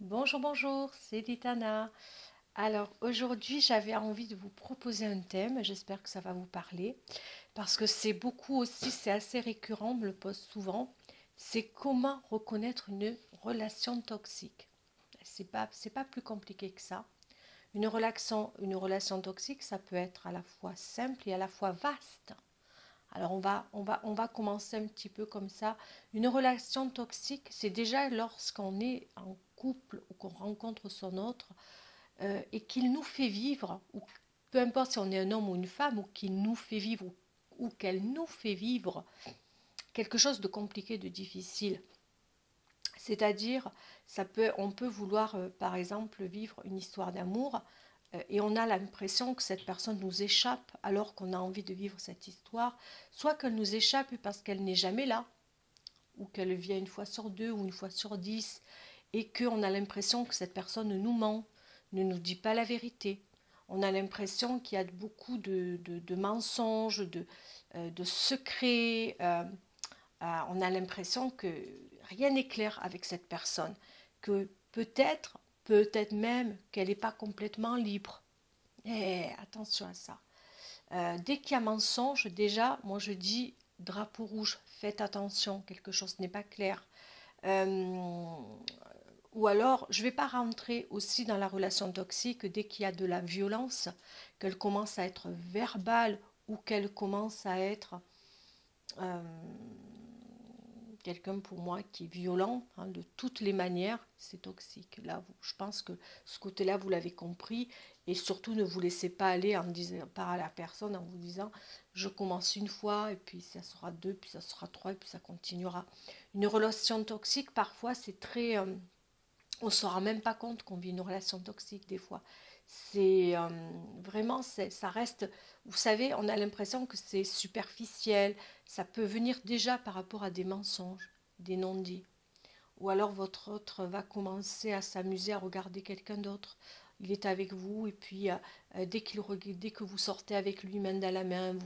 Bonjour, bonjour, c'est Ditana. Alors aujourd'hui, j'avais envie de vous proposer un thème, j'espère que ça va vous parler, parce que c'est beaucoup aussi, c'est assez récurrent, on me le pose souvent, c'est comment reconnaître une relation toxique. C'est pas plus compliqué que ça. Une relation toxique, ça peut être à la fois simple et à la fois vaste. Alors on va commencer un petit peu comme ça. Une relation toxique, c'est déjà lorsqu'on est en couple ou qu'on rencontre son autre et qu'il nous fait vivre, ou peu importe si on est un homme ou une femme, ou qu'il nous fait vivre ou qu'elle nous fait vivre quelque chose de compliqué, de difficile. C'est-à-dire, on peut vouloir, par exemple, vivre une histoire d'amour et on a l'impression que cette personne nous échappe alors qu'on a envie de vivre cette histoire, soit qu'elle nous échappe parce qu'elle n'est jamais là, ou qu'elle vient une fois sur deux ou une fois sur 10, et qu'on a l'impression que cette personne nous ment, ne nous dit pas la vérité. On a l'impression qu'il y a beaucoup de mensonges, de secrets. On a l'impression que rien n'est clair avec cette personne, que peut-être même qu'elle n'est pas complètement libre. Et attention à ça. Dès qu'il y a mensonge, déjà, moi je dis drapeau rouge, faites attention, quelque chose n'est pas clair. Euh, ou alors, je ne vais pas rentrer aussi dans la relation toxique dès qu'il y a de la violence, qu'elle commence à être verbale ou qu'elle commence à être euh, quelqu'un pour moi qui est violent hein, de toutes les manières, c'est toxique. Là, je pense que ce côté-là, vous l'avez compris. Et surtout, ne vous laissez pas aller en disant, par à la personne en vous disant, je commence une fois, et puis ça sera deux, puis ça sera trois, et puis ça continuera. Une relation toxique, parfois, c'est très... on ne se rend même pas compte qu'on vit une relation toxique des fois. C'est vraiment, ça reste, vous savez, on a l'impression que c'est superficiel. Ça peut venir déjà par rapport à des mensonges, des non-dits. Ou alors votre autre va commencer à s'amuser à regarder quelqu'un d'autre. Il est avec vous et puis dès que vous sortez avec lui main dans la main,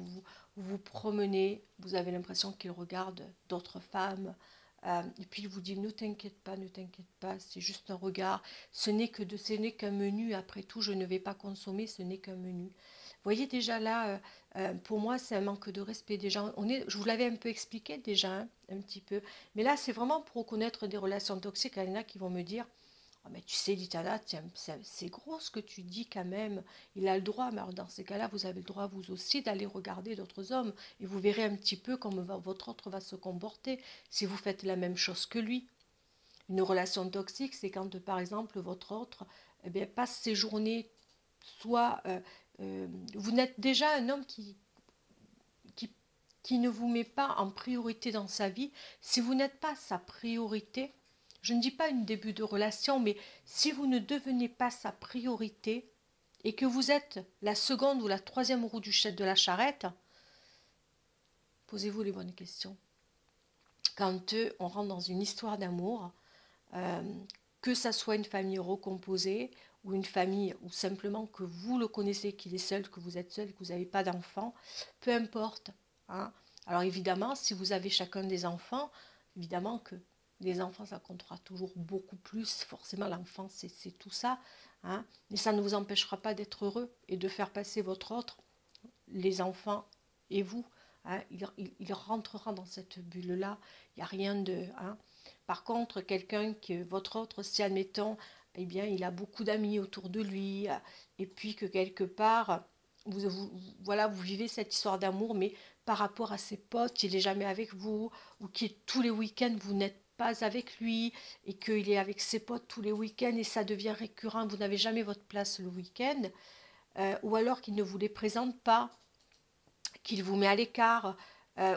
vous promenez, vous avez l'impression qu'il regarde d'autres femmes. Et puis il vous dit ne t'inquiète pas, ne t'inquiète pas, c'est juste un regard. Ce n'est qu'un menu. Après tout, je ne vais pas consommer, ce n'est qu'un menu. Vous voyez déjà là, pour moi, c'est un manque de respect. Déjà, je vous l'avais un peu expliqué déjà, hein, un petit peu. Mais là, c'est vraiment pour reconnaître des relations toxiques. Il y en a qui vont me dire, oh, mais tu sais, Litana, c'est gros ce que tu dis quand même. Il a le droit. Mais alors, dans ces cas-là, vous avez le droit, vous aussi, d'aller regarder d'autres hommes. Et vous verrez un petit peu comment votre autre va se comporter si vous faites la même chose que lui. Une relation toxique, c'est quand, par exemple, votre autre eh bien, passe ses journées, soit vous n'êtes déjà un homme qui, qui ne vous met pas en priorité dans sa vie. Si vous n'êtes pas sa priorité, je ne dis pas une début de relation, mais si vous ne devenez pas sa priorité et que vous êtes la seconde ou la troisième roue de la charrette, posez-vous les bonnes questions. Quand on rentre dans une histoire d'amour, euh, que ça soit une famille recomposée ou une famille ou simplement que vous le connaissez, qu'il est seul, que vous êtes seul, que vous n'avez pas d'enfants, peu importe. Hein. Alors évidemment, si vous avez chacun des enfants, évidemment que les enfants, ça comptera toujours beaucoup plus. Forcément, l'enfant, c'est tout ça. Hein. Mais ça ne vous empêchera pas d'être heureux et de faire passer votre autre, les enfants et vous. Hein. Il rentrera dans cette bulle-là. Il n'y a rien de... Hein. Par contre, quelqu'un que votre autre, si admettons, eh bien, il a beaucoup d'amis autour de lui, et puis que quelque part, voilà, vous vivez cette histoire d'amour, mais par rapport à ses potes, il n'est jamais avec vous, ou que tous les week-ends, vous n'êtes pas avec lui, et qu'il est avec ses potes tous les week-ends, et ça devient récurrent, vous n'avez jamais votre place le week-end, ou alors qu'il ne vous les présente pas, qu'il vous met à l'écart,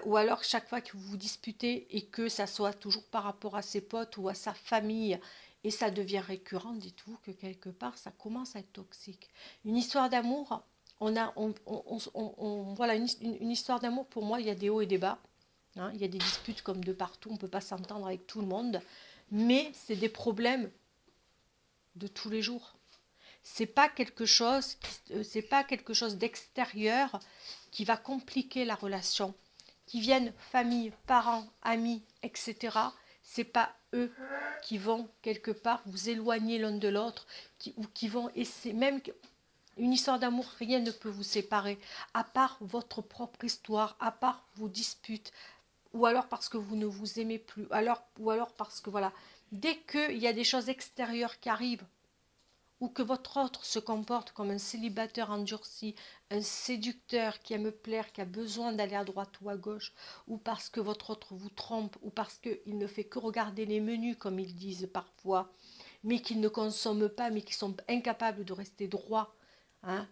ou alors chaque fois que vous vous disputez et que ça soit toujours par rapport à ses potes ou à sa famille, et ça devient récurrent, dites-vous que quelque part ça commence à être toxique. Une histoire d'amour, voilà, une histoire d'amour pour moi, il y a des hauts et des bas. Hein, il y a des disputes comme de partout, on ne peut pas s'entendre avec tout le monde, mais c'est des problèmes de tous les jours. C'est pas quelque chose d'extérieur qui va compliquer la relation. Qui viennent famille, parents, amis, etc. c'est pas eux qui vont quelque part vous éloigner l'un de l'autre, ou qui vont essayer, même une histoire d'amour, rien ne peut vous séparer, à part votre propre histoire, à part vos disputes, ou alors parce que vous ne vous aimez plus, ou alors parce que voilà, dès qu'il y a des choses extérieures qui arrivent, ou que votre autre se comporte comme un célibataire endurci, un séducteur qui aime plaire, qui a besoin d'aller à droite ou à gauche, ou parce que votre autre vous trompe, ou parce qu'il ne fait que regarder les menus, comme ils disent parfois, mais qu'ils ne consomment pas, mais qui sont incapables de rester droits, hein,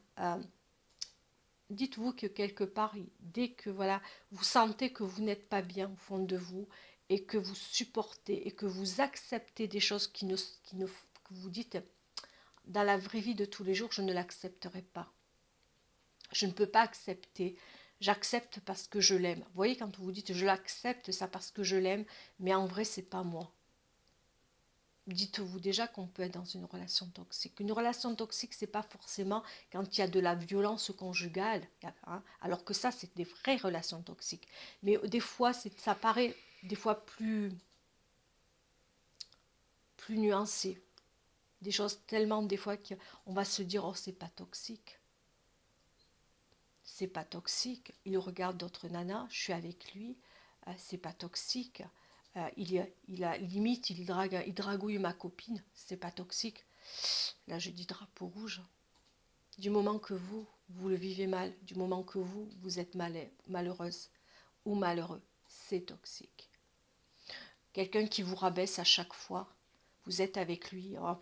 dites-vous que quelque part, dès que voilà, vous sentez que vous n'êtes pas bien au fond de vous, et que vous supportez, et que vous acceptez des choses que vous dites, dans la vraie vie de tous les jours, je ne l'accepterai pas. Je ne peux pas accepter. J'accepte parce que je l'aime. Vous voyez, quand vous dites je l'accepte, ça parce que je l'aime, mais en vrai, c'est pas moi. Dites-vous déjà qu'on peut être dans une relation toxique. Une relation toxique, c'est pas forcément quand il y a de la violence conjugale, hein, alors que ça, c'est des vraies relations toxiques. Mais des fois, ça paraît des fois plus nuancé. Des choses tellement des fois qu'on va se dire oh c'est pas toxique, c'est pas toxique, il regarde d'autres nanas, je suis avec lui, c'est pas toxique, il a limite il dragouille ma copine, c'est pas toxique. Là je dis drapeau rouge. Du moment que vous le vivez mal, du moment que vous êtes malheureuse ou malheureux, c'est toxique. Quelqu'un qui vous rabaisse à chaque fois, vous êtes avec lui, oh,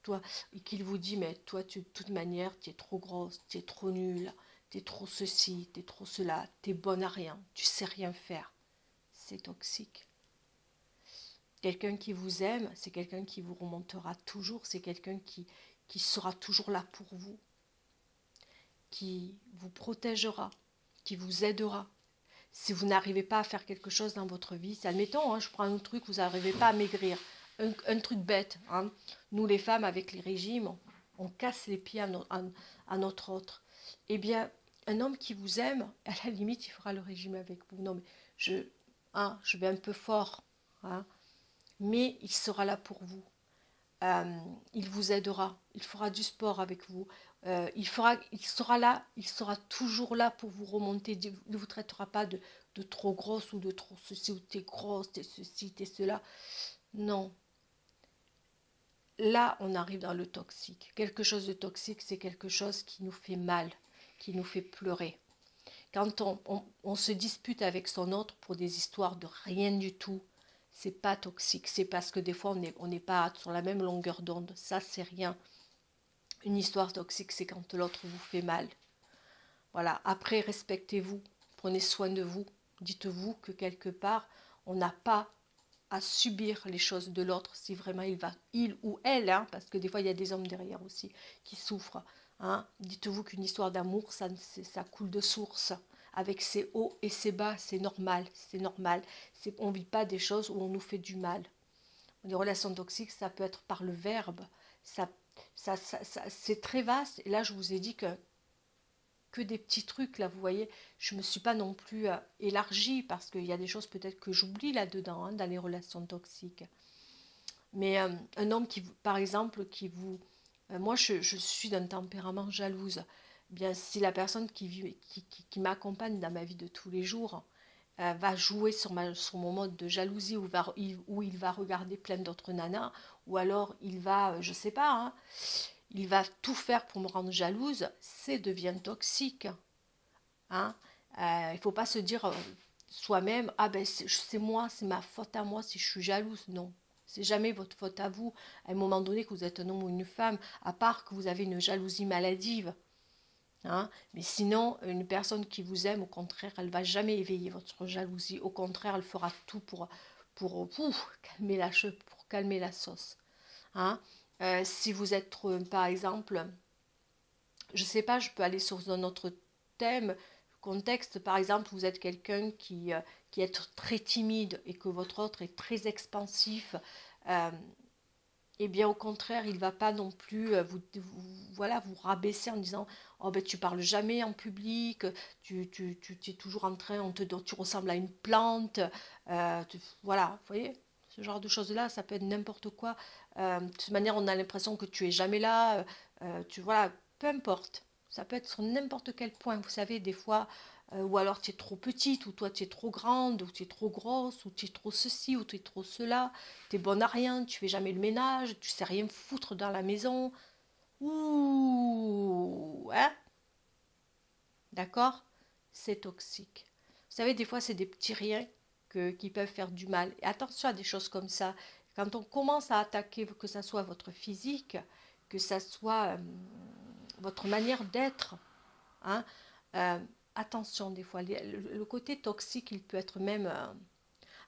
toi, et qu'il vous dit mais toi de toute manière tu es trop grosse, tu es trop nulle, tu es trop ceci, tu es trop cela, tu es bonne à rien, tu sais rien faire, c'est toxique. Quelqu'un qui vous aime, c'est quelqu'un qui vous remontera toujours, c'est quelqu'un qui sera toujours là pour vous, qui vous protégera, qui vous aidera. Si vous n'arrivez pas à faire quelque chose dans votre vie, admettons, hein, je prends un truc, vous n'arrivez pas à maigrir, un truc bête. Hein. Nous les femmes, avec les régimes, on casse les pieds à notre autre. Eh bien, un homme qui vous aime, à la limite, il fera le régime avec vous. Non, mais je vais un peu fort, hein, mais il sera là pour vous. Il vous aidera, il fera du sport avec vous, il sera là, il sera toujours là pour vous remonter, il ne vous traitera pas de trop grosse ou de trop ceci, ou t'es grosse, t'es ceci, t'es cela. Non. Là, on arrive dans le toxique. Quelque chose de toxique, c'est quelque chose qui nous fait mal, qui nous fait pleurer. Quand on se dispute avec son autre pour des histoires de rien du tout, c'est pas toxique. C'est parce que des fois, on n'est pas sur la même longueur d'onde. Ça, c'est rien. Une histoire toxique, c'est quand l'autre vous fait mal. Voilà. Après, respectez-vous. Prenez soin de vous. Dites-vous que quelque part, on n'a pas à subir les choses de l'autre si vraiment il ou elle, hein, parce que des fois, il y a des hommes derrière aussi qui souffrent. Hein. Dites-vous qu'une histoire d'amour, ça coule de source. Avec ses hauts et ses bas, c'est normal. C'est normal. On ne vit pas des choses où on nous fait du mal. Les relations toxiques, ça peut être par le verbe. Ça, c'est très vaste. Et là, je vous ai dit que des petits trucs, là, vous voyez. Je ne me suis pas non plus élargie parce qu'il y a des choses peut-être que j'oublie là-dedans, hein, dans les relations toxiques. Mais un homme qui, par exemple, qui vous... moi, je suis d'un tempérament jalouse. Bien, si la personne qui m'accompagne dans ma vie de tous les jours va jouer sur mon mode de jalousie, où il va regarder plein d'autres nanas, ou alors il va, je sais pas, hein, il va tout faire pour me rendre jalouse, c'est devient toxique. Hein. Il ne faut pas se dire soi-même, ah ben c'est moi, c'est ma faute à moi si je suis jalouse. Non, c'est jamais votre faute à vous. À un moment donné que vous êtes un homme ou une femme, à part que vous avez une jalousie maladive. Hein. Mais sinon, une personne qui vous aime, au contraire, elle ne va jamais éveiller votre jalousie. Au contraire, elle fera tout pour calmer la sauce. Hein. Si vous êtes, par exemple, je ne sais pas, je peux aller sur un autre thème, contexte, par exemple, vous êtes quelqu'un qui est très timide et que votre autre est très expansif, eh bien au contraire, il ne va pas non plus voilà, vous rabaisser en disant oh ben tu parles jamais en public, tu es toujours en train, tu ressembles à une plante, voilà, vous voyez, Ce genre de choses-là, ça peut être n'importe quoi. De toute manière, on a l'impression que tu es jamais là. Voilà, peu importe. Ça peut être sur n'importe quel point. Vous savez, des fois, ou alors tu es trop petite, ou toi tu es trop grande, ou tu es trop grosse, ou tu es trop ceci, ou tu es trop cela. Tu es bonne à rien, tu fais jamais le ménage, tu sais rien foutre dans la maison. Ouh, hein? D'accord? C'est toxique. Vous savez, des fois, c'est des petits riens qui peuvent faire du mal. Et attention à des choses comme ça. Quand on commence à attaquer, que ce soit votre physique, que ce soit votre manière d'être, hein, euh, attention des fois. Le côté toxique, il peut être même...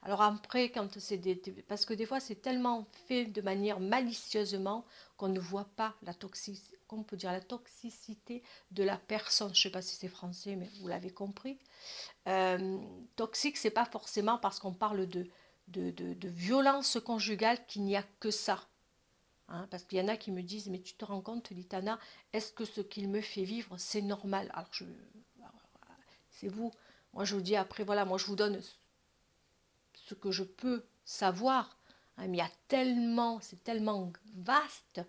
alors après, quand c'est parce que des fois, c'est tellement fait de manière malicieusement qu'on ne voit pas la toxicité, qu'on peut dire la toxicité de la personne. Je ne sais pas si c'est français, mais vous l'avez compris. Toxique, c'est pas forcément parce qu'on parle de violence conjugale qu'il n'y a que ça. Hein, parce qu'il y en a qui me disent, mais tu te rends compte, Litana, est-ce que ce qu'il me fait vivre, c'est normal? Alors, c'est vous. Moi, je vous dis après, voilà, moi, je vous donne ce que je peux savoir. Hein, mais il y a tellement, c'est tellement vaste.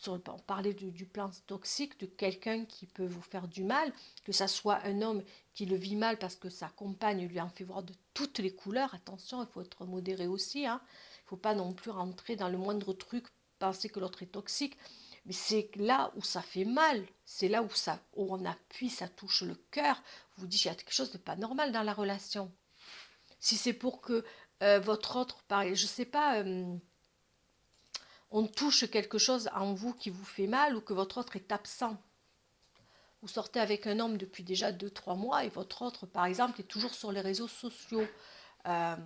On parlait du plan toxique, de quelqu'un qui peut vous faire du mal, que ça soit un homme qui le vit mal parce que sa compagne lui en fait voir de toutes les couleurs. Attention, il faut être modéré aussi. Hein. Il ne faut pas non plus rentrer dans le moindre truc, penser que l'autre est toxique. Mais c'est là où ça fait mal, c'est là où on appuie, ça touche le cœur. Vous dites, il y a quelque chose de pas normal dans la relation. Si c'est pour que votre autre, pareil, je sais pas, on touche quelque chose en vous qui vous fait mal ou que votre autre est absent. Vous sortez avec un homme depuis déjà 2 3 mois et votre autre, par exemple, est toujours sur les réseaux sociaux. Euh,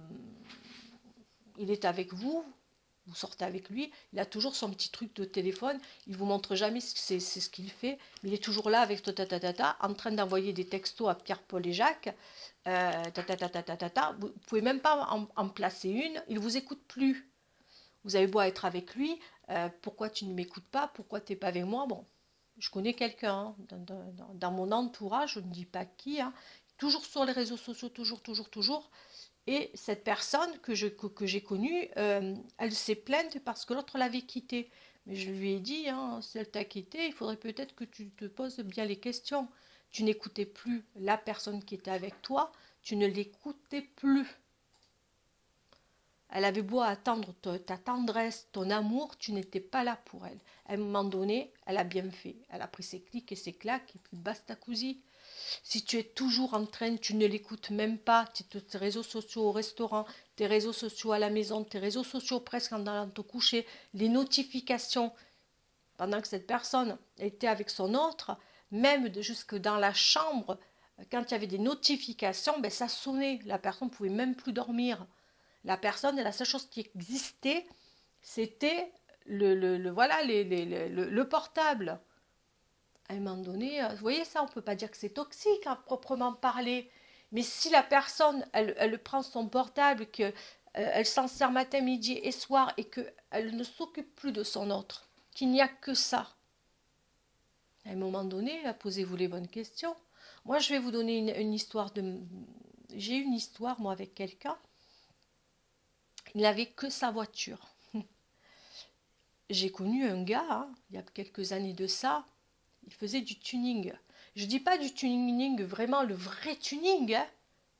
il est avec vous, vous sortez avec lui, il a toujours son petit truc de téléphone, il vous montre jamais c'est ce qu'il fait, mais il est toujours là avec en train d'envoyer des textos à Pierre, Paul et Jacques, vous pouvez même pas en placer une, il vous écoute plus. Vous avez beau être avec lui, pourquoi tu ne m'écoutes pas, pourquoi tu n'es pas avec moi? Bon, je connais quelqu'un hein, dans mon entourage, je ne dis pas qui, hein, toujours sur les réseaux sociaux, toujours. Et cette personne que j'ai connue, elle s'est plainte parce que l'autre l'avait quittée. Mais je lui ai dit, hein, si elle t'a quitté, il faudrait peut-être que tu te poses bien les questions. Tu n'écoutais plus la personne qui était avec toi, tu ne l'écoutais plus. Elle avait beau attendre ta tendresse, ton amour, tu n'étais pas là pour elle. À un moment donné, elle a bien fait. Elle a pris ses clics et ses claques et puis basta così. Si tu es toujours en train, tu ne l'écoutes même pas, tes réseaux sociaux au restaurant, tes réseaux sociaux à la maison, tes réseaux sociaux presque en allant te coucher, les notifications, pendant que cette personne était avec son autre, même jusque dans la chambre, quand il y avait des notifications, ben ça sonnait, la personne ne pouvait même plus dormir. La personne, la seule chose qui existait, c'était voilà, le portable. À un moment donné, vous voyez ça, on ne peut pas dire que c'est toxique à proprement parler. Mais si la personne, elle prend son portable, qu'elle elle s'en sert matin, midi et soir, et qu'elle ne s'occupe plus de son autre, qu'il n'y a que ça, à un moment donné, posez-vous les bonnes questions. Moi, je vais vous donner une histoire de... J'ai eu une histoire, moi, avec quelqu'un. Il n'avait que sa voiture. J'ai connu un gars, hein, il y a quelques années de ça, il faisait du tuning. Je ne dis pas du tuning, vraiment le vrai tuning. Hein.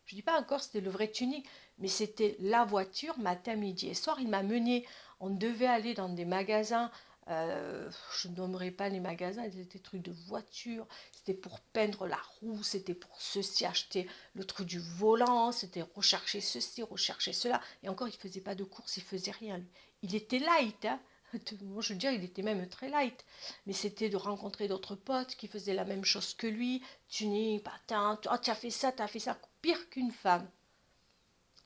Je ne dis pas encore c'était le vrai tuning, mais c'était la voiture matin, midi et soir. Il m'a mené, on devait aller dans des magasins, je ne nommerai pas les magasins, c'était des trucs de voiture, c'était pour peindre la roue, c'était pour ceci, acheter le truc du volant, c'était rechercher ceci, rechercher cela. Et encore, il ne faisait pas de course, il ne faisait rien. Il était light, hein. Moi, je veux dire, il était même très light. Mais c'était de rencontrer d'autres potes qui faisaient la même chose que lui. Tuning, patin, oh, tu as fait ça, pire qu'une femme.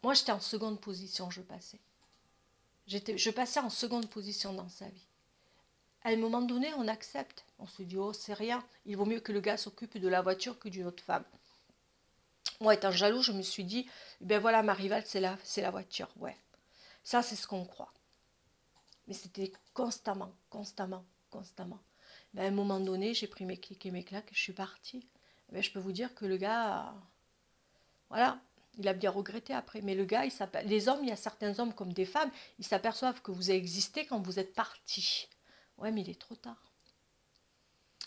Moi, j'étais en seconde position, je passais. Je passais en seconde position dans sa vie. À un moment donné, on accepte. On se dit, oh, c'est rien. Il vaut mieux que le gars s'occupe de la voiture que d'une autre femme. Moi, étant jaloux, je me suis dit, ben voilà, ma rivale, c'est la voiture. Ouais. Ça, c'est ce qu'on croit. Mais c'était constamment. Ben, à un moment donné, j'ai pris mes clics et mes claques et je suis partie. Ben, je peux vous dire que le gars, voilà, Il a bien regretté après. Mais le gars, les hommes, il y a certains hommes comme des femmes, ils s'aperçoivent que vous existez quand vous êtes parti. Ouais, mais il est trop tard.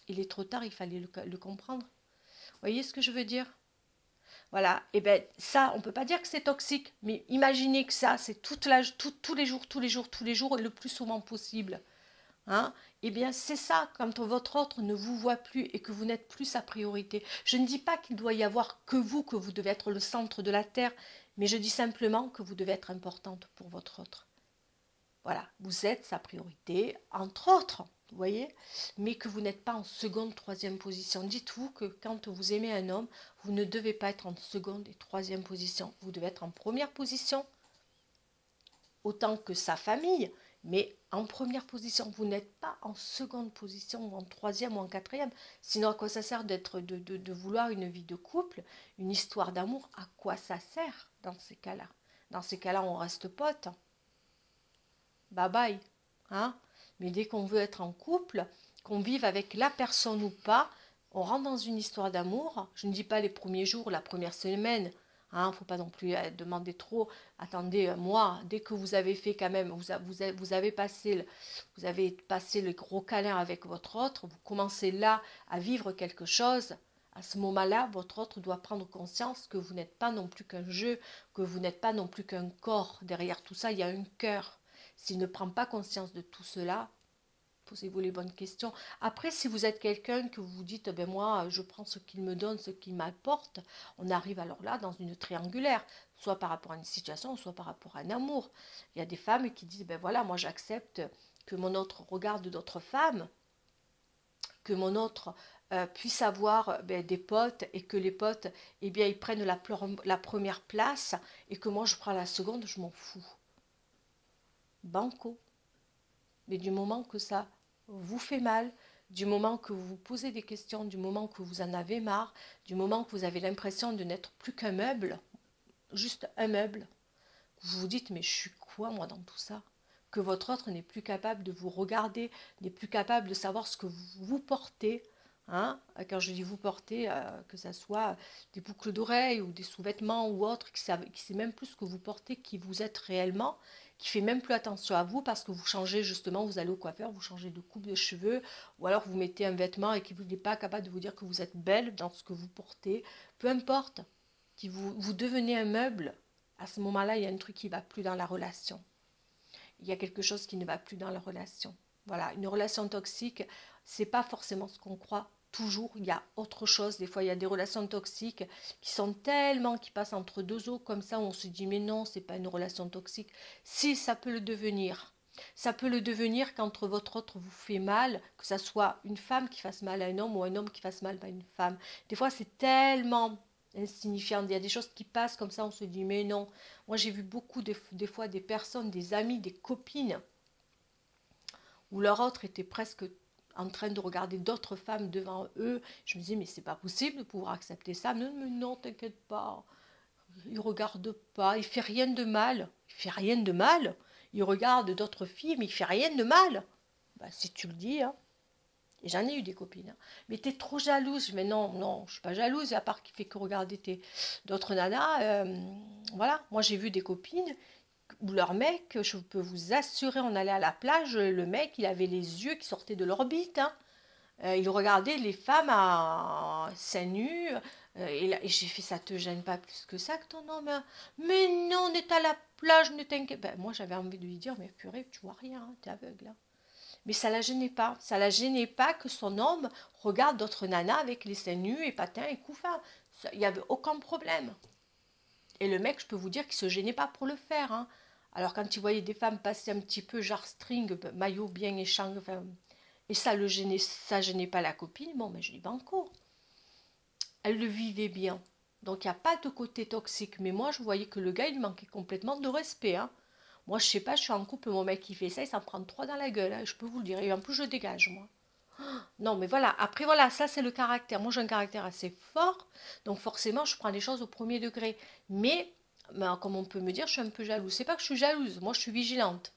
Il est trop tard, il fallait le comprendre. Vous voyez ce que je veux dire? Voilà, et bien ça, on ne peut pas dire que c'est toxique, mais imaginez que ça, c'est tous les jours, tous les jours, tous les jours, et le plus souvent possible. Hein? Eh bien, c'est ça, quand votre autre ne vous voit plus et que vous n'êtes plus sa priorité. Je ne dis pas qu'il doit y avoir que vous devez être le centre de la Terre, mais je dis simplement que vous devez être importante pour votre autre. Voilà, vous êtes sa priorité, entre autres, vous voyez, mais que vous n'êtes pas en seconde, troisième position. Dites-vous que quand vous aimez un homme, vous ne devez pas être en seconde et troisième position. Vous devez être en première position, autant que sa famille, mais en première position. Vous n'êtes pas en seconde position ou en troisième ou en quatrième. Sinon, à quoi ça sert de vouloir une vie de couple, une histoire d'amour? À quoi ça sert dans ces cas-là? Dans ces cas-là, on reste potes. Bye bye. Hein? Mais dès qu'on veut être en couple, qu'on vive avec la personne ou pas, on rentre dans une histoire d'amour. Je ne dis pas les premiers jours, la première semaine. Hein, faut pas non plus demander trop. Attendez, moi, dès que vous avez fait quand même, vous avez passé le gros câlin avec votre autre, vous commencez là à vivre quelque chose. À ce moment-là, votre autre doit prendre conscience que vous n'êtes pas non plus qu'un jeu, que vous n'êtes pas non plus qu'un corps. Derrière tout ça, il y a un cœur. S'il ne prend pas conscience de tout cela, posez-vous les bonnes questions. Après, si vous êtes quelqu'un que vous vous dites, ben moi, je prends ce qu'il me donne, ce qu'il m'apporte, on arrive alors là dans une triangulaire, soit par rapport à une situation, soit par rapport à un amour. Il y a des femmes qui disent, ben voilà, moi j'accepte que mon autre regarde d'autres femmes, que mon autre puisse avoir des potes et que les potes, eh bien, ils prennent la première place et que moi je prends la seconde, je m'en fous. Banco. Mais du moment que ça vous fait mal, du moment que vous vous posez des questions, du moment que vous en avez marre, du moment que vous avez l'impression de n'être plus qu'un meuble, juste un meuble, vous vous dites mais je suis quoi moi dans tout ça? Que votre autre n'est plus capable de vous regarder, n'est plus capable de savoir ce que vous portez. Hein? Quand je dis vous portez, que ce soit des boucles d'oreilles ou des sous-vêtements ou autre, qui sait même plus ce que vous portez, qui vous êtes réellement, qui fait même plus attention à vous parce que vous changez justement, vous allez au coiffeur, vous changez de coupe de cheveux, ou alors vous mettez un vêtement et qui n'est pas capable de vous dire que vous êtes belle dans ce que vous portez, peu importe, qui vous devenez un meuble, à ce moment-là, il y a un truc qui ne va plus dans la relation. Il y a quelque chose qui ne va plus dans la relation. Voilà, une relation toxique, c'est pas forcément ce qu'on croit. Toujours, il y a autre chose. Des fois, il y a des relations toxiques qui passent entre deux eaux comme ça, où on se dit mais non, c'est pas une relation toxique. Si, ça peut le devenir. Ça peut le devenir quand votre autre vous fait mal, que ça soit une femme qui fasse mal à un homme ou un homme qui fasse mal à une femme. Des fois, c'est tellement insignifiant. Il y a des choses qui passent comme ça, on se dit mais non. Moi, j'ai vu beaucoup des fois des personnes, des amis, des copines, où leur autre était presque en train de regarder d'autres femmes devant eux. Je me disais, mais c'est pas possible de pouvoir accepter ça. Non, mais non, t'inquiète pas. Il regarde pas, il fait rien de mal. Il fait rien de mal. Il regarde d'autres filles, mais il fait rien de mal. Bah, si tu le dis, hein. Et j'en ai eu des copines. Hein. Mais t'es trop jalouse. Mais non, non, je suis pas jalouse, à part qu'il fait que regarder d'autres nanas. Voilà, moi j'ai vu des copines où leur mec, je peux vous assurer, on allait à la plage, le mec, il avait les yeux qui sortaient de l'orbite. Hein. Il regardait les femmes à seins nus. Et j'ai fait, ça te gêne pas plus que ça que ton homme? Hein. Mais non, on est à la plage, ne t'inquiète. Ben, moi, j'avais envie de lui dire, mais purée, tu vois rien, hein, t'es aveugle. Hein. Mais ça la gênait pas. Ça la gênait pas que son homme regarde d'autres nanas avec les seins nus et patins et couffins. Il n'y avait aucun problème. Et le mec, je peux vous dire qu'il se gênait pas pour le faire. Hein. Alors quand il voyait des femmes passer un petit peu genre string, maillot bien échange, enfin, et ça gênait pas la copine, bon, mais je dis banco. Elle le vivait bien. Donc il n'y a pas de côté toxique. Mais moi, je voyais que le gars, il manquait complètement de respect. Hein. Moi, je sais pas, je suis en couple, mon mec qui fait ça, il s'en prend trois dans la gueule. Hein, je peux vous le dire. Et en plus, je dégage, moi. Non, mais voilà. Après, voilà, ça, c'est le caractère. Moi, j'ai un caractère assez fort. Donc forcément, je prends les choses au premier degré. Mais, comme on peut me dire, je suis un peu jalouse. C'est pas que je suis jalouse. Moi, je suis vigilante.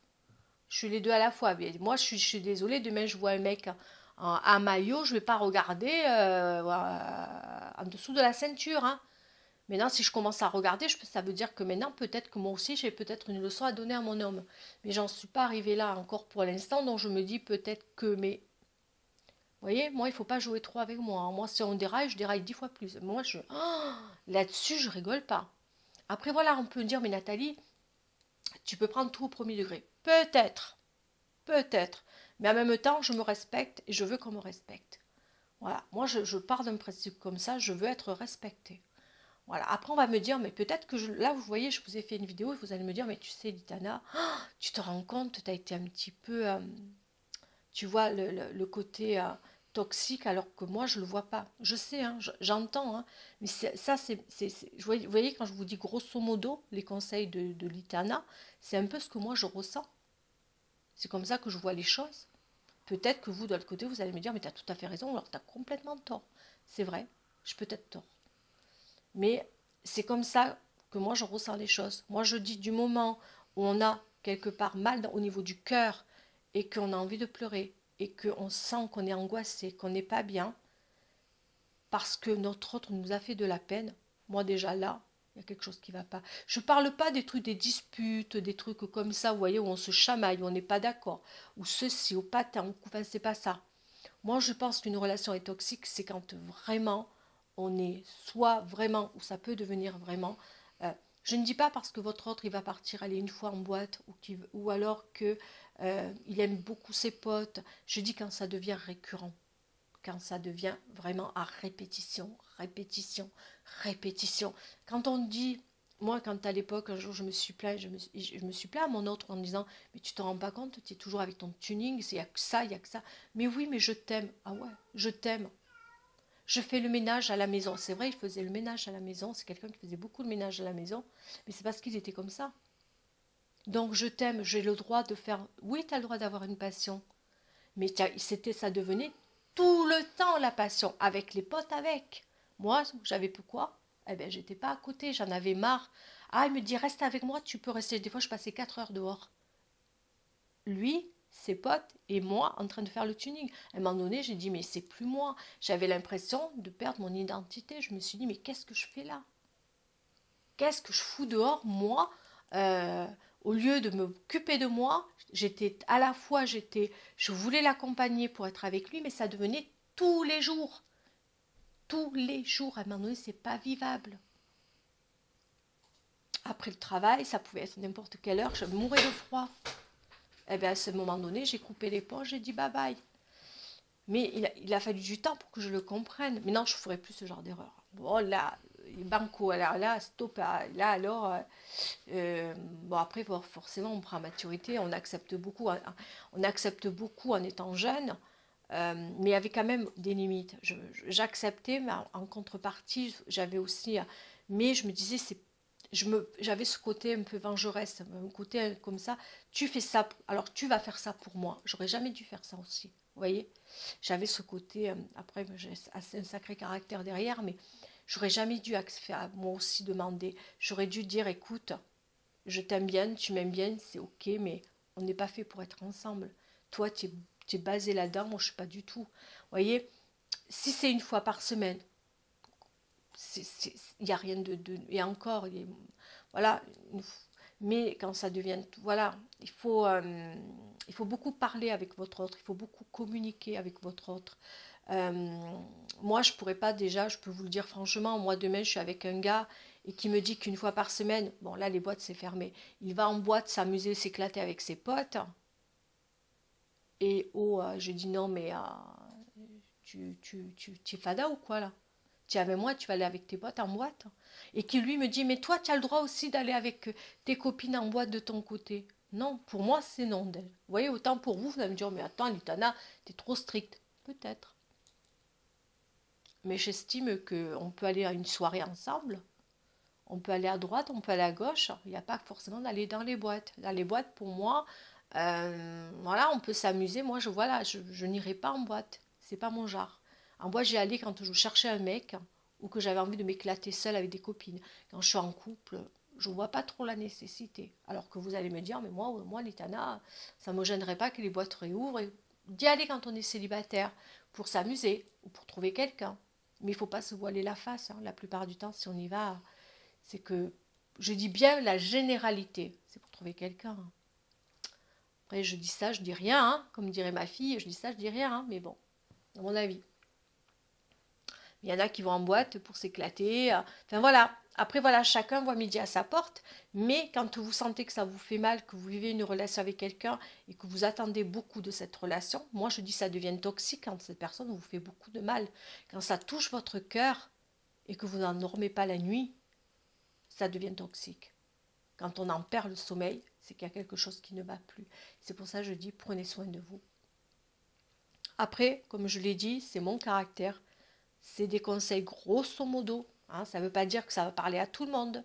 Je suis les deux à la fois. Mais moi, je suis désolée. Demain, je vois un mec en maillot. Je vais pas regarder en dessous de la ceinture. Hein. Maintenant, si je commence à regarder, ça veut dire que maintenant, peut-être que moi aussi, j'ai peut-être une leçon à donner à mon homme. Mais j'en suis pas arrivée là encore pour l'instant, donc je me dis peut-être que, mais vous voyez, moi, il faut pas jouer trop avec moi, hein. Moi, si on déraille, je déraille 10 fois plus. Moi, là-dessus, je rigole pas. Après, voilà, on peut dire, mais Nathalie, tu peux prendre tout au premier degré. Peut-être, peut-être. Mais en même temps, je me respecte et je veux qu'on me respecte. Voilà, moi, je pars d'un principe comme ça, je veux être respectée. Voilà. Après, on va me dire, mais peut-être que là, vous voyez, je vous ai fait une vidéo et vous allez me dire, mais tu sais, Litana, tu te rends compte, tu as été un petit peu, tu vois, le côté toxique, alors que moi, je ne le vois pas. Je sais, hein, j'entends, hein, mais ça, vous voyez, quand je vous dis grosso modo les conseils de Litana, c'est un peu ce que moi, je ressens. C'est comme ça que je vois les choses. Peut-être que vous, de l'autre côté, vous allez me dire, mais tu as tout à fait raison, alors tu as complètement tort. C'est vrai, je peux être tort. Mais c'est comme ça que moi je ressens les choses. Moi je dis du moment où on a quelque part mal au niveau du cœur et qu'on a envie de pleurer et qu'on sent qu'on est angoissé, qu'on n'est pas bien, parce que notre autre nous a fait de la peine, moi déjà là, il y a quelque chose qui ne va pas. Je ne parle pas des trucs, des disputes, des trucs comme ça, vous voyez, où on se chamaille, où on n'est pas d'accord, ou ceci, ou patin, enfin c'est pas ça. Moi, je pense qu'une relation est toxique, c'est quand vraiment on est soit vraiment, ou ça peut devenir vraiment. euh, je ne dis pas parce que votre autre, il va partir aller une fois en boîte, ou alors que il aime beaucoup ses potes. Je dis quand ça devient récurrent, quand ça devient vraiment à répétition, répétition, répétition. Quand on dit, moi, quand à l'époque, un jour, je me suis plaint, je me suis plaint à mon autre en me disant, mais tu te rends pas compte, tu es toujours avec ton tuning, il n'y a que ça, il n'y a que ça. Mais oui, mais je t'aime. Ah ouais, je t'aime. Je fais le ménage à la maison. C'est vrai, il faisait le ménage à la maison. C'est quelqu'un qui faisait beaucoup de ménage à la maison. Mais c'est parce qu'il était comme ça. Donc je t'aime, j'ai le droit de faire. Oui, tu as le droit d'avoir une passion. Mais ça devenait tout le temps la passion, avec les potes avec. Moi, j'avais peu quoi? Eh bien, j'étais pas à côté, j'en avais marre. Ah, il me dit, reste avec moi, tu peux rester. Des fois, je passais 4 heures dehors. Lui, ses potes et moi en train de faire le tuning. À un moment donné, j'ai dit, mais c'est plus moi. J'avais l'impression de perdre mon identité. Je me suis dit, mais qu'est-ce que je fais là? Qu'est-ce que je fous dehors, moi? Euh, Au lieu de m'occuper de moi, j'étais à la fois, je voulais l'accompagner pour être avec lui, mais ça devenait tous les jours. Tous les jours, à un moment donné, c'est pas vivable. Après le travail, ça pouvait être n'importe quelle heure, je mourais de froid. Et bien à ce moment donné, j'ai coupé les ponts, j'ai dit bye bye. Mais il a fallu du temps pour que je le comprenne. Mais non, je ne ferai plus ce genre d'erreur. Bon, là, banco, alors là, stop. Là, alors, bon, après, forcément, on prend maturité, on accepte beaucoup en étant jeune, mais il y avait quand même des limites. J'acceptais, mais en contrepartie, j'avais aussi, mais je me disais, j'avais ce côté un peu vengeresse, un côté comme ça. Tu fais ça, alors tu vas faire ça pour moi. J'aurais jamais dû faire ça aussi. Vous voyez, j'avais ce côté. Après, j'ai assez un sacré caractère derrière, mais j'aurais jamais dû faire moi aussi demander. J'aurais dû dire, écoute, je t'aime bien, tu m'aimes bien, c'est ok, mais on n'est pas fait pour être ensemble. Toi, tu es basé là-dedans, moi je suis pas du tout. Vous voyez, si c'est une fois par semaine, il n'y a rien et encore, voilà, mais quand ça devient, voilà, il faut beaucoup parler avec votre autre, il faut beaucoup communiquer avec votre autre. Euh, Moi, je pourrais pas déjà, je peux vous le dire franchement, moi demain, je suis avec un gars et qui me dit qu'une fois par semaine, bon là, les boîtes, c'est fermé, il va en boîte s'amuser, s'éclater avec ses potes. Et oh, je dis non, mais tu es fada ou quoi là? Tu es avec moi, tu vas aller avec tes potes en boîte. Et qui lui me dit, mais toi, tu as le droit aussi d'aller avec tes copines en boîte de ton côté. Non, pour moi, c'est non d'elle. Vous voyez, autant pour vous, vous allez me dire, mais attends, Litana, t'es trop stricte. Peut-être. Mais j'estime qu'on peut aller à une soirée ensemble. On peut aller à droite, on peut aller à gauche. Il n'y a pas forcément d'aller dans les boîtes. Dans les boîtes, pour moi, voilà, on peut s'amuser. Moi, voilà, je n'irai pas en boîte. C'est pas mon genre. En boîte, j'y allais quand je cherchais un mec ou que j'avais envie de m'éclater seule avec des copines. Quand je suis en couple, je ne vois pas trop la nécessité. Alors que vous allez me dire, mais moi, Litana, ça ne me gênerait pas que les boîtes réouvrent. Et d'y aller quand on est célibataire pour s'amuser ou pour trouver quelqu'un. Mais il ne faut pas se voiler la face. Hein. La plupart du temps, si on y va, C'est que je dis bien la généralité. C'est pour trouver quelqu'un. Hein. Après, je dis ça, je dis rien. Hein. Comme dirait ma fille, je dis ça, je dis rien. Hein. Mais bon, à mon avis. Il y en a qui vont en boîte pour s'éclater. Enfin voilà. Après voilà, chacun voit midi à sa porte. Mais quand vous sentez que ça vous fait mal, que vous vivez une relation avec quelqu'un et que vous attendez beaucoup de cette relation, moi je dis ça devient toxique quand cette personne vous fait beaucoup de mal. Quand ça touche votre cœur et que vous n'en dormez pas la nuit, ça devient toxique. Quand on en perd le sommeil, c'est qu'il y a quelque chose qui ne va plus. C'est pour ça que je dis prenez soin de vous. Après, comme je l'ai dit, c'est mon caractère. C'est des conseils grosso modo. Hein, ça ne veut pas dire que ça va parler à tout le monde.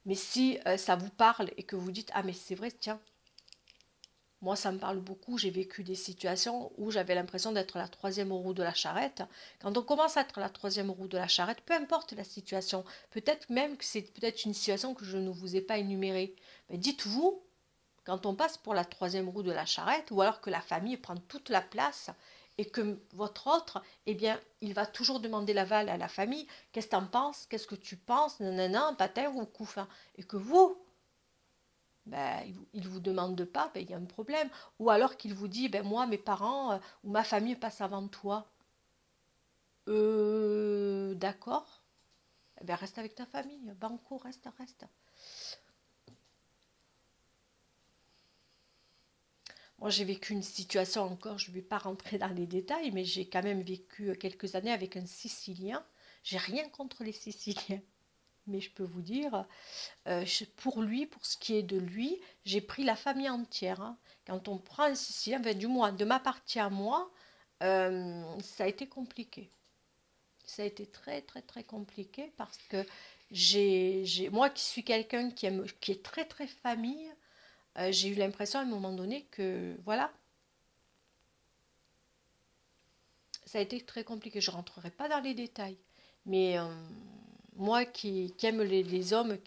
Mais si ça vous parle et que vous dites « Ah mais c'est vrai, tiens, moi ça me parle beaucoup, j'ai vécu des situations où j'avais l'impression d'être la troisième roue de la charrette. » Quand on commence à être la troisième roue de la charrette, peu importe la situation, peut-être même que c'est peut-être une situation que je ne vous ai pas énumérée, mais dites-vous, quand on passe pour la troisième roue de la charrette, ou alors que la famille prend toute la place, et que votre autre, eh bien, il va toujours demander l'aval à la famille. Qu'est-ce que tu en penses? Qu'est-ce que tu penses? Nanana, patin ou couffin. Et que vous, ben, il ne vous demande pas, ben, il y a un problème. Ou alors qu'il vous dit, ben, moi, mes parents ou ma famille passe avant toi. D'accord. Eh ben, reste avec ta famille. Banco, reste, reste. Moi, j'ai vécu une situation encore, je ne vais pas rentrer dans les détails, mais j'ai quand même vécu quelques années avec un Sicilien. J'ai rien contre les Siciliens, mais je peux vous dire, pour lui, pour ce qui est de lui, j'ai pris la famille entière. Hein. Quand on prend un Sicilien, ben, du moins, de ma partie à moi, ça a été compliqué. Ça a été très, très, très compliqué parce que moi qui suis quelqu'un qui est très, très famille, j'ai eu l'impression à un moment donné que, voilà, ça a été très compliqué. Je ne rentrerai pas dans les détails. Mais moi qui aime les hommes,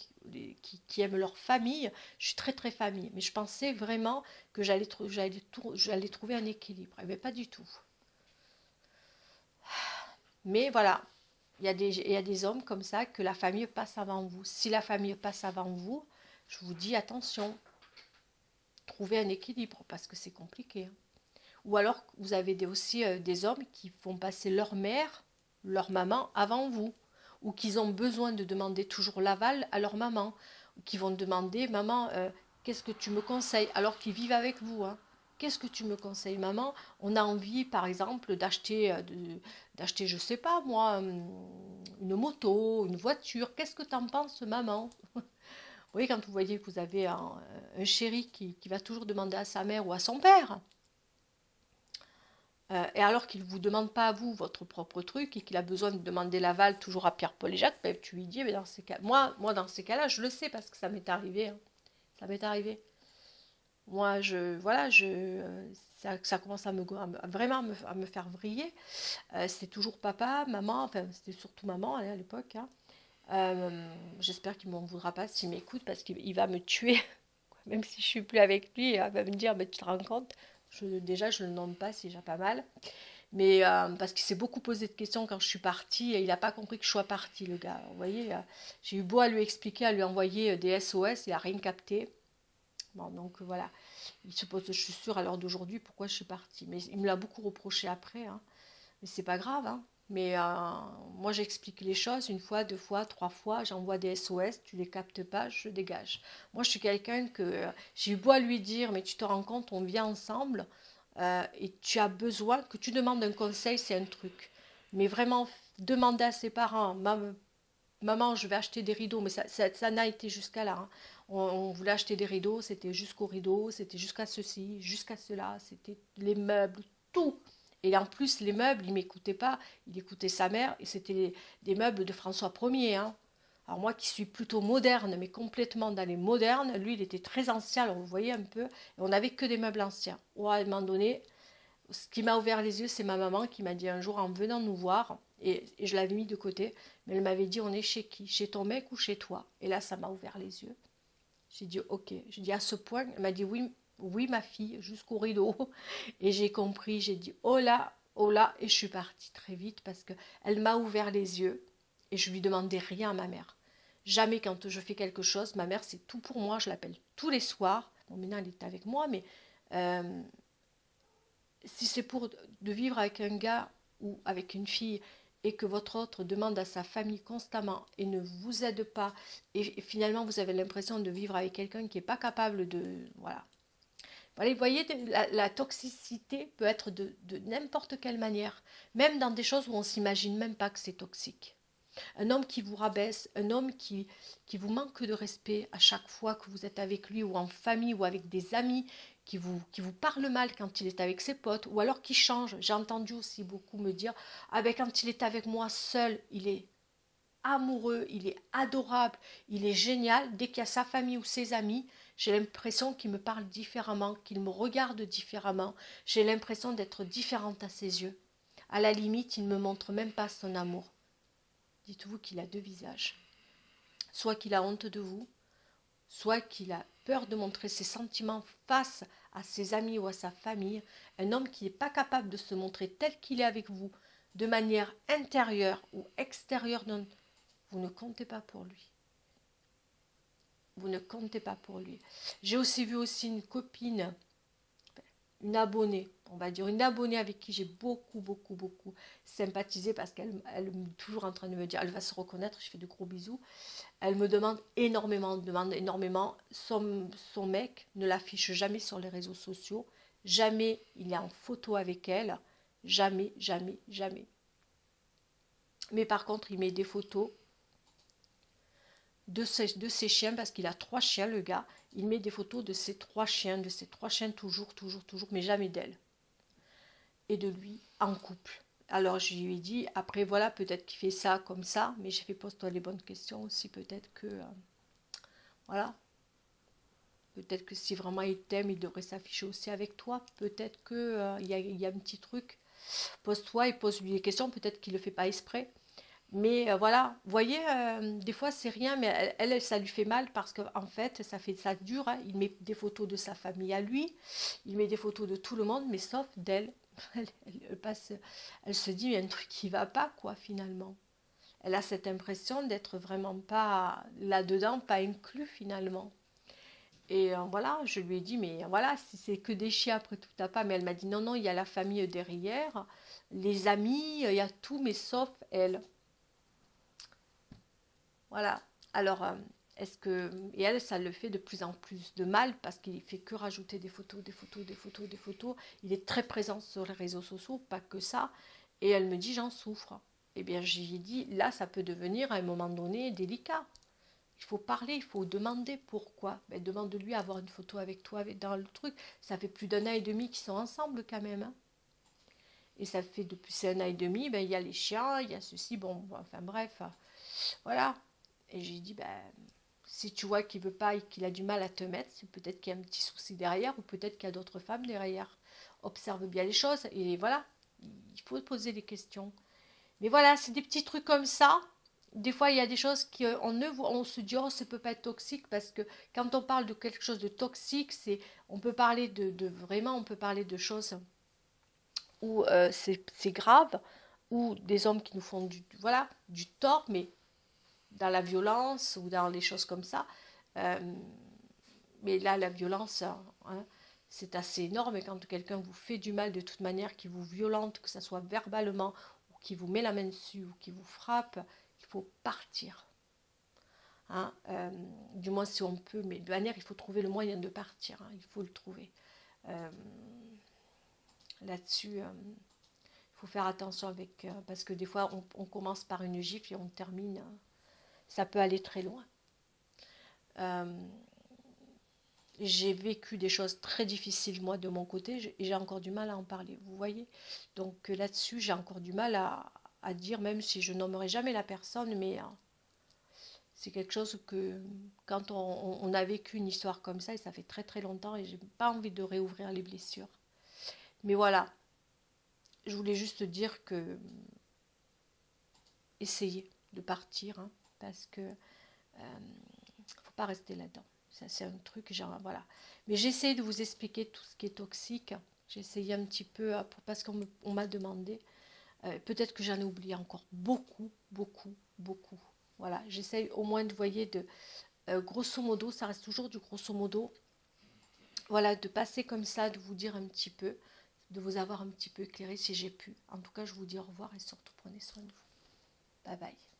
qui aiment leur famille, je suis très très famille. Mais je pensais vraiment que j'allais trouver un équilibre. Mais pas du tout. Mais voilà, il y a des hommes comme ça que la famille passe avant vous. Si la famille passe avant vous, je vous dis attention, trouvez un équilibre parce que c'est compliqué. Hein. Ou alors, vous avez aussi des hommes qui font passer leur mère, leur maman avant vous. Ou qui ont besoin de demander toujours l'aval à leur maman. Ou qui vont demander, maman, qu'est-ce que tu me conseilles? Alors qu'ils vivent avec vous. Hein. Qu'est-ce que tu me conseilles, maman? On a envie, par exemple, d'acheter, je sais pas moi, une moto, une voiture. Qu'est-ce que tu en penses, maman? Vous voyez, quand vous voyez que vous avez un chéri qui va toujours demander à sa mère ou à son père, et alors qu'il ne vous demande pas à vous votre propre truc et qu'il a besoin de demander l'aval toujours à Pierre, Paul et Jacques, ben, tu lui dis, mais dans ces cas, moi dans ces cas-là, je le sais parce que ça m'est arrivé. Hein. Ça m'est arrivé. Moi, ça commence vraiment à me faire vriller. C'était toujours papa, maman, enfin c'était surtout maman à l'époque. Hein. J'espère qu'il ne m'en voudra pas s'il m'écoute parce qu'il va me tuer. Même si je suis plus avec lui, il va me dire, mais tu te rends compte, déjà je ne le nomme pas, c'est déjà pas mal. Mais parce qu'il s'est beaucoup posé de questions quand je suis partie, et il n'a pas compris que je sois partie, le gars. Vous voyez, j'ai eu beau à lui expliquer, à lui envoyer des SOS, il n'a rien capté. Bon, donc voilà, il se pose, je suis sûre à l'heure d'aujourd'hui, pourquoi je suis partie. Mais il me l'a beaucoup reproché après, hein. Mais c'est pas grave, hein. Mais moi j'explique les choses une fois, deux fois, trois fois, j'envoie des SOS, tu les captes pas, je dégage. Moi je suis quelqu'un que j'ai eu beau à lui dire, mais tu te rends compte, on vit ensemble et tu as besoin que tu demandes un conseil, c'est un truc. Mais vraiment, demander à ses parents, maman, je vais acheter des rideaux, mais ça n'a été jusqu'à là. Hein. On voulait acheter des rideaux, c'était jusqu'aux rideaux, c'était jusqu'à ceci, jusqu'à cela, c'était les meubles, tout. Et en plus, les meubles, il ne m'écoutait pas, il écoutait sa mère, et c'était des meubles de François Ier. Hein. Alors moi qui suis plutôt moderne, mais complètement dans les modernes, lui il était très ancien, alors vous voyez un peu, et on n'avait que des meubles anciens. Oh, à un moment donné, ce qui m'a ouvert les yeux, c'est ma maman qui m'a dit un jour en venant nous voir, et je l'avais mis de côté, mais elle m'avait dit on est chez qui? Chez ton mec ou chez toi? Et là ça m'a ouvert les yeux. J'ai dit ok, j'ai dit à ce point, elle m'a dit oui, oui ma fille, jusqu'au rideau. Et j'ai compris, j'ai dit oh là, et je suis partie très vite parce qu'elle m'a ouvert les yeux. Et je lui demandais rien à ma mère. Jamais quand je fais quelque chose, ma mère c'est tout pour moi, je l'appelle tous les soirs. Bon, maintenant elle est avec moi, mais euh, si c'est pour de vivre avec un gars ou avec une fille et que votre autre demande à sa famille constamment et ne vous aide pas, et finalement vous avez l'impression de vivre avec quelqu'un qui n'est pas capable de... Voilà. Voilà, vous voyez, la toxicité peut être de n'importe quelle manière, même dans des choses où on ne s'imagine même pas que c'est toxique. Un homme qui vous rabaisse, un homme qui vous manque de respect à chaque fois que vous êtes avec lui ou en famille ou avec des amis, qui vous parle mal quand il est avec ses potes ou alors qui change. J'ai entendu aussi beaucoup me dire, ah ben quand il est avec moi seul, il est amoureux, il est adorable, il est génial. Dès qu'il y a sa famille ou ses amis, j'ai l'impression qu'il me parle différemment, qu'il me regarde différemment. J'ai l'impression d'être différente à ses yeux. À la limite, il ne me montre même pas son amour. Dites-vous qu'il a deux visages. Soit qu'il a honte de vous, soit qu'il a peur de montrer ses sentiments face à ses amis ou à sa famille. Un homme qui n'est pas capable de se montrer tel qu'il est avec vous, de manière intérieure ou extérieure, vous ne comptez pas pour lui. Vous ne comptez pas pour lui. J'ai aussi vu aussi une copine, une abonnée, on va dire une abonnée avec qui j'ai beaucoup sympathisé parce qu'elle est toujours en train de me dire, elle va se reconnaître, je fais de gros bisous. Elle me demande énormément. Son mec ne l'affiche jamais sur les réseaux sociaux. Jamais il est en photo avec elle. Jamais. Mais par contre, il met des photos de ses chiens, parce qu'il a 3 chiens, le gars. Il met des photos de ses 3 chiens, toujours, mais jamais d'elle. Et de lui en couple. Alors je lui ai dit, après voilà, peut-être qu'il fait ça comme ça, mais j'ai fait pose-toi les bonnes questions aussi, peut-être que... voilà. Peut-être que si vraiment il t'aime, il devrait s'afficher aussi avec toi. Peut-être qu'il y a un petit truc. Pose-toi et pose-lui des questions. Peut-être qu'il ne le fait pas exprès. Mais voilà, vous voyez, des fois c'est rien, mais elle, ça lui fait mal parce qu'en fait, ça dure. Hein. Il met des photos de sa famille à lui, il met des photos de tout le monde, mais sauf d'elle. Elle se dit, il y a un truc qui ne va pas, quoi, finalement. Elle a cette impression d'être vraiment pas là-dedans, pas inclus, finalement. Et voilà, je lui ai dit, mais voilà, si c'est que des chiens, après tout, t'as pas. Mais elle m'a dit, non, non, il y a la famille derrière, les amis, il y a tout, mais sauf elle. Voilà. Alors, est-ce que... Et elle, ça le fait de plus en plus de mal parce qu'il fait que rajouter des photos, des photos, des photos, des photos. Il est très présent sur les réseaux sociaux, pas que ça. Et elle me dit, j'en souffre. Eh bien, j'ai dit, là, ça peut devenir à un moment donné délicat. Il faut parler, il faut demander pourquoi. Ben, demande-lui à avoir une photo avec toi dans le truc. Ça fait plus d'un an et demi qu'ils sont ensemble quand même. Hein. Et ça fait depuis ces 1 an et demi, ben, il y a les chiens, il y a ceci, bon, enfin bref. Voilà. Et j'ai dit, ben, si tu vois qu'il veut pas et qu'il a du mal à te mettre, c'est peut-être qu'il y a un petit souci derrière ou peut-être qu'il y a d'autres femmes derrière. Observe bien les choses et voilà, il faut poser des questions. Mais voilà, c'est des petits trucs comme ça. Des fois, il y a des choses on se dit, oh, ça peut pas être toxique parce que quand on parle de quelque chose de toxique, on peut parler vraiment, on peut parler de choses où c'est grave, ou des hommes qui nous font voilà, du tort, mais dans la violence ou dans les choses comme ça. Euh, mais là, la violence, hein, c'est assez énorme. Et quand quelqu'un vous fait du mal de toute manière, qui vous violente, que ce soit verbalement, ou qui vous met la main dessus, ou qui vous frappe, il faut partir. Hein, du moins si on peut, mais de manière, il faut trouver le moyen de partir. Hein, il faut le trouver. Euh, Là-dessus, il faut faire attention avec... parce que des fois, on commence par une gifle et on termine... ça peut aller très loin. J'ai vécu des choses très difficiles moi de mon côté et j'ai encore du mal à en parler, vous voyez. Donc là-dessus, j'ai encore du mal à dire, même si je nommerai jamais la personne, mais c'est quelque chose que quand on a vécu une histoire comme ça, et ça fait très très longtemps, et j'ai pas envie de réouvrir les blessures. Mais voilà, je voulais juste dire que essayez de partir, hein, parce que faut pas rester là-dedans. Ça, c'est un truc, genre, voilà. Mais j'essaie de vous expliquer tout ce qui est toxique. J'ai essayé un petit peu, parce qu'on m'a demandé. Peut-être que j'en ai oublié encore beaucoup. beaucoup. Voilà, j'essaye au moins de, voyer, de grosso modo, ça reste toujours du grosso modo. Voilà, de passer comme ça, de vous dire un petit peu, de vous avoir un petit peu éclairé si j'ai pu. En tout cas, je vous dis au revoir et surtout prenez soin de vous. Bye bye.